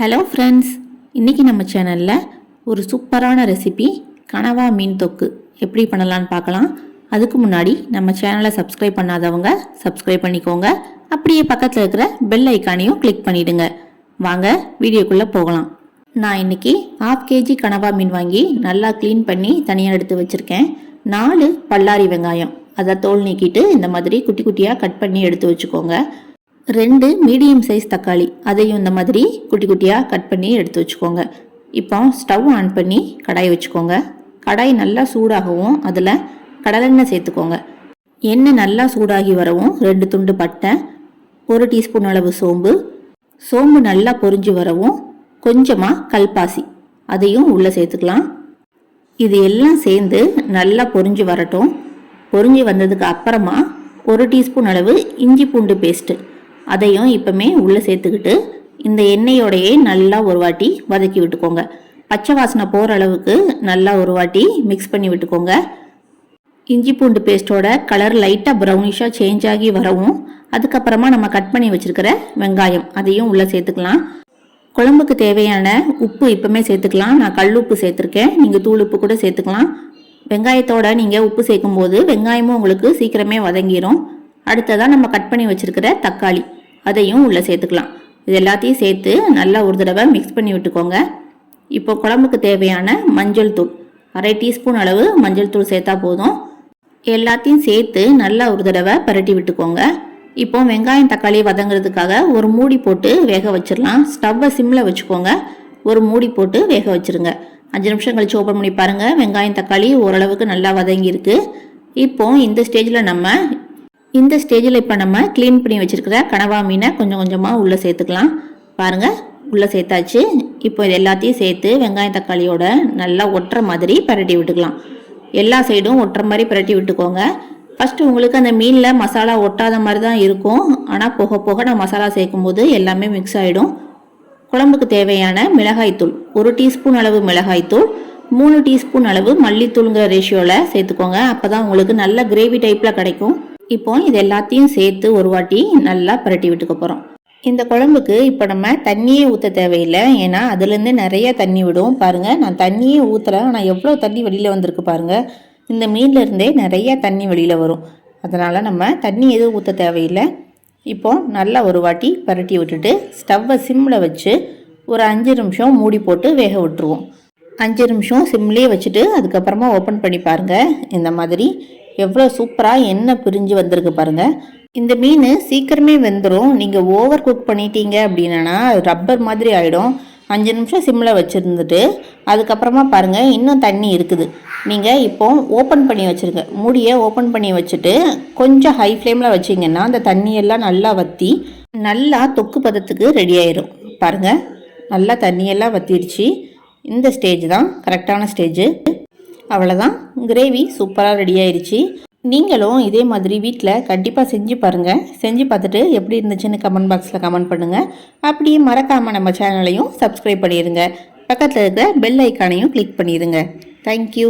Hello friends, இன்றைக்கி நம்ம சேனலில் ஒரு சூப்பரான ரெசிபி கனவா மீன் தொக்கு எப்படி பண்ணலான்னு பார்க்கலாம். அதுக்கு முன்னாடி நம்ம சேனலை சப்ஸ்கிரைப் பண்ணாதவங்க சப்ஸ்கிரைப் பண்ணிக்கோங்க. அப்படியே பக்கத்தில் இருக்கிற பெல் ஐக்கானையும் கிளிக் பண்ணிவிடுங்க. வாங்க வீடியோக்குள்ளே போகலாம். நான் இன்றைக்கி 1/2 kg கனவா மீன் வாங்கி நல்லா க்ளீன் பண்ணி தனியாக எடுத்து வச்சுருக்கேன். 4 பல்லாரி வெங்காயம், அதை தோல் நீக்கிட்டு இந்த மாதிரி குட்டி குட்டியாக கட் பண்ணி எடுத்து வச்சுக்கோங்க. 2 மீடியம் சைஸ் தக்காளி, அதையும் இந்த மாதிரி குட்டி குட்டியாக கட் பண்ணி எடுத்து வச்சுக்கோங்க. இப்போ ஸ்டவ் ஆன் பண்ணி கடாய் வச்சுக்கோங்க. கடாய் நல்லா சூடாகவும் அதில் கடலெண்ணெய் சேர்த்துக்கோங்க. எண்ணெய் நல்லா சூடாகி வரவும் 2 துண்டு பட்டை, 1 டீஸ்பூன் அளவு சோம்பு நல்லா பொரிஞ்சு வரவும் கொஞ்சமாக கல்பாசி, அதையும் உள்ளே சேர்த்துக்கலாம். இது எல்லாம் சேர்ந்து நல்லா பொரிஞ்சு வரட்டும். பொரிஞ்சு வந்ததுக்கு அப்புறமா 1 டீஸ்பூன் அளவு இஞ்சி பூண்டு பேஸ்ட்டு, அதையும் இப்போமே உள்ளே சேர்த்துக்கிட்டு இந்த எண்ணெயோடையே நல்லா ஒரு வாட்டி வதக்கி விட்டுக்கோங்க. பச்சை வாசனை போகிற அளவுக்கு நல்லா ஒரு வாட்டி மிக்ஸ் பண்ணி விட்டுக்கோங்க. இஞ்சி பூண்டு பேஸ்ட்டோட கலர் லைட்டாக ப்ரௌனிஷாக சேஞ்ச் ஆகி வரவும் அதுக்கப்புறமா நம்ம கட் பண்ணி வச்சுருக்கிற வெங்காயம், அதையும் உள்ளே சேர்த்துக்கலாம். குழம்புக்கு தேவையான உப்பு இப்போமே சேர்த்துக்கலாம். நான் கல் உப்பு சேர்த்துருக்கேன், நீங்கள் தூள் உப்பு கூட சேர்த்துக்கலாம். வெங்காயத்தோட நீங்கள் உப்பு சேர்க்கும் போது வெங்காயமும் உங்களுக்கு சீக்கிரமே வதங்கிடும். அடுத்ததாக நம்ம கட் பண்ணி வச்சுருக்கிற தக்காளி, அதையும் உள்ளே சேர்த்துக்கலாம். இது எல்லாத்தையும் சேர்த்து நல்லா ஒரு தடவை மிக்ஸ் பண்ணி விட்டுக்கோங்க. இப்போ குழம்புக்கு தேவையான மஞ்சள் தூள், 1/2 டீஸ்பூன் அளவு மஞ்சள் தூள் சேர்த்தா போதும். எல்லாத்தையும் சேர்த்து நல்லா ஒரு தடவை பரட்டி விட்டுக்கோங்க. இப்போ வெங்காயம் தக்காளி வதங்கிறதுக்காக ஒரு மூடி போட்டு வேக வச்சிடலாம். ஸ்டவ்வை சிம்மில் வச்சுக்கோங்க. ஒரு மூடி போட்டு வேக வச்சுருங்க. 5 நிமிஷம் கழிச்சு ஓப்பன் பண்ணி பாருங்கள். வெங்காயம் தக்காளி ஓரளவுக்கு நல்லா வதங்கியிருக்கு. இப்போ இந்த ஸ்டேஜில் இப்போ நம்ம க்ளீன் பண்ணி வச்சுருக்கிற கனவா மீனை கொஞ்சம் கொஞ்சமாக உள்ளே சேர்த்துக்கலாம். பாருங்கள், உள்ளே சேர்த்தாச்சு. இப்போ இது எல்லாத்தையும் சேர்த்து வெங்காயம் தக்காளியோட நல்லா ஒட்டுற மாதிரி பரட்டி விட்டுக்கலாம். எல்லா சைடும் ஒட்டுற மாதிரி பரட்டி விட்டுக்கோங்க. ஃபஸ்ட்டு உங்களுக்கு அந்த மீனில் மசாலா ஒட்டாத மாதிரி தான் இருக்கும். ஆனால் போக போக நான் மசாலா சேர்க்கும் போது எல்லாமே மிக்ஸ் ஆகிடும். குழம்புக்கு தேவையான மிளகாய்த்தூள், 1 டீஸ்பூன் அளவு மிளகாய்த்தூள், 3 டீஸ்பூன் அளவு மல்லித்தூளுங்கிற ரேஷியோவில் சேர்த்துக்கோங்க. அப்போ தான் உங்களுக்கு நல்ல கிரேவி டைப்பில் கிடைக்கும். இப்போ இது எல்லாத்தையும் சேர்த்து ஒரு வாட்டி நல்லா பரட்டி விட்டுக்க போகிறோம். இந்த குழம்புக்கு இப்போ நம்ம தண்ணியே ஊற்ற தேவையில்லை, ஏன்னா அதுலேருந்து நிறைய தண்ணி விடும். பாருங்கள், நான் தண்ணியே ஊற்றுறேன், ஆனால் எவ்வளோ தண்ணி வெளியில் வந்திருக்கு பாருங்கள். இந்த மீன்லேருந்தே நிறைய தண்ணி வெளியில் வரும். அதனால் நம்ம தண்ணி எதுவும் ஊற்ற தேவையில்லை. இப்போ நல்லா ஒரு வாட்டி பரட்டி விட்டுட்டு ஸ்டவ்வை சிம்மில் வச்சு ஒரு 5 நிமிஷம் மூடி போட்டு வேக விட்டுருவோம். 5 நிமிஷம் சிம்லேயே வச்சுட்டு அதுக்கப்புறமா ஓப்பன் பண்ணி பாருங்கள். இந்த மாதிரி எவ்வளோ சூப்பராக எண்ணெய் பிரிஞ்சு வந்திருக்கு பாருங்கள். இந்த மீன் சீக்கிரமே வெந்துடும். நீங்கள் ஓவர் குக் பண்ணிட்டீங்க அப்படின்னா ரப்பர் மாதிரி ஆகிடும். 5 நிமிஷம் சிம்மில் வச்சுருந்துட்டு அதுக்கப்புறமா பாருங்கள், இன்னும் தண்ணி இருக்குது. நீங்கள் இப்போ ஓப்பன் பண்ணி வச்சுருங்க. மூடியை ஓப்பன் பண்ணி வச்சுட்டு கொஞ்சம் ஹை ஃப்ளேமில் வச்சிங்கன்னா அந்த தண்ணியெல்லாம் நல்லா வற்றி நல்லா தொக்கு பதத்துக்கு ரெடி ஆயிரும். பாருங்கள், நல்லா தண்ணியெல்லாம் வற்றிடுச்சு. இந்த ஸ்டேஜ் தான் கரெக்டான ஸ்டேஜு. அவ்வளோதான், கிரேவி சூப்பராக ரெடி ஆயிடுச்சு. நீங்களும் இதே மாதிரி வீட்டில் கண்டிப்பாக செஞ்சு பாருங்கள். செஞ்சு பார்த்துட்டு எப்படி இருந்துச்சுன்னு கமெண்ட் பாக்ஸில் கமெண்ட் பண்ணுங்கள். அப்படியே மறக்காமல் நம்ம சேனலையும் சப்ஸ்கிரைப் பண்ணிடுங்க. பக்கத்தில் இருக்கிற பெல் ஐக்கானையும் கிளிக் பண்ணிடுங்க. தேங்க்யூ.